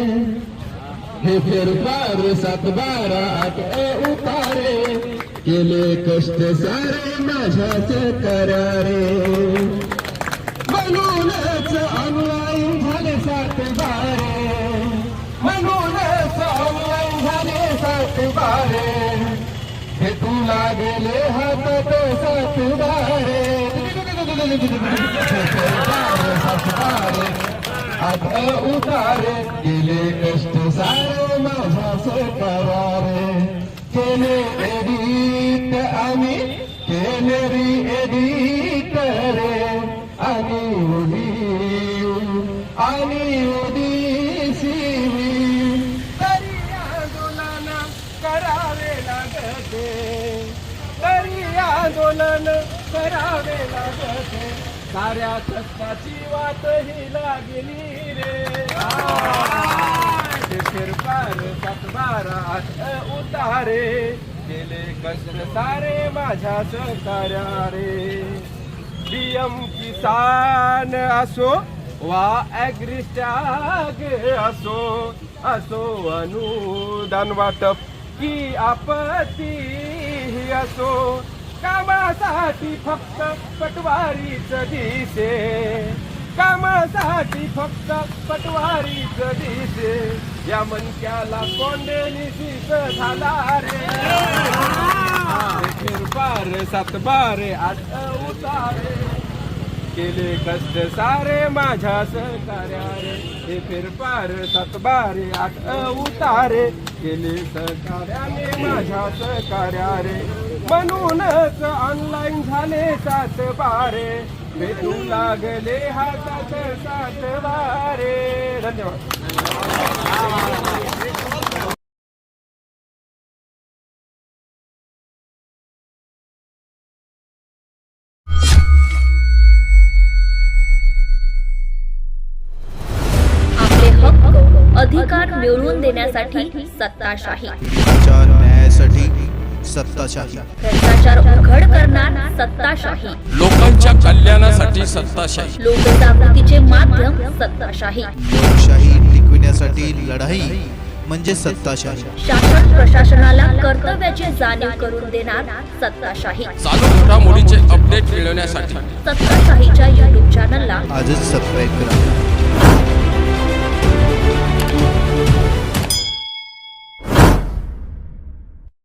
हे फेरफार 7-12-8 उतारे केले कष्ट सारे माझ्याच करारे म्हणूनच ऑनलाईन झाले 7-12 म्हणूनच ऑनलाईन झाले 7-12 हे तुला गेले हातात 7-12 उतारे गेले कष्ट सारे माझ्याच करारे केले एडिट आम्ही केले एडिट रे आणि ओडीसी तरी आंदोलन करावे लागते तरी आंदोलन करावे लागते साऱ्या कष्टाची वाट ही लागली रे फेरफार 7-12-8 उतारे केले कष्ट सारे माझ्याच कार्यारे पीएम किसान असो वा ॲग्रिस्टॅग असो अनुदान वाटप की आपत्ती असो कामासाठी फक्त पटवारीच दिसे कामासाठी फक्त पटवारीच दिसे या मनक्याला कोंडेनी शिस झाला रे फेरफार 7-12-8 उतारे केले कष्ट सारे माझ्याच कार्यारे हे फेरफार 7-12-8 उतारे केले सहकार्याने माझ्याच कार्यारे म्हणूनच ऑनलाईन झाले 7-12 भेटू लागले हातात 7-12 धन्यवाद. अधिकार मिळवून देण्यासाठी सत्ताशाही न्यायासाठी सत्ताशाही भ्रष्टाचार उघड करणार सत्ताशाही लोकांच्या कल्याणासाठी सत्ताशाही लोकजागृतीचे माध्यम सत्ताशाही लोकशाही टिकविण्यासाठी लढाई म्हणजे सत्ताशाही शासन प्रशासनाला कर्तव्याची जाणीव करून देणार सत्ताशाही चालू घडामोडीचे अपडेट मिळवण्यासाठी सत्ताशाहीच्या YouTube चॅनलला आजच सबस्क्राईब करा.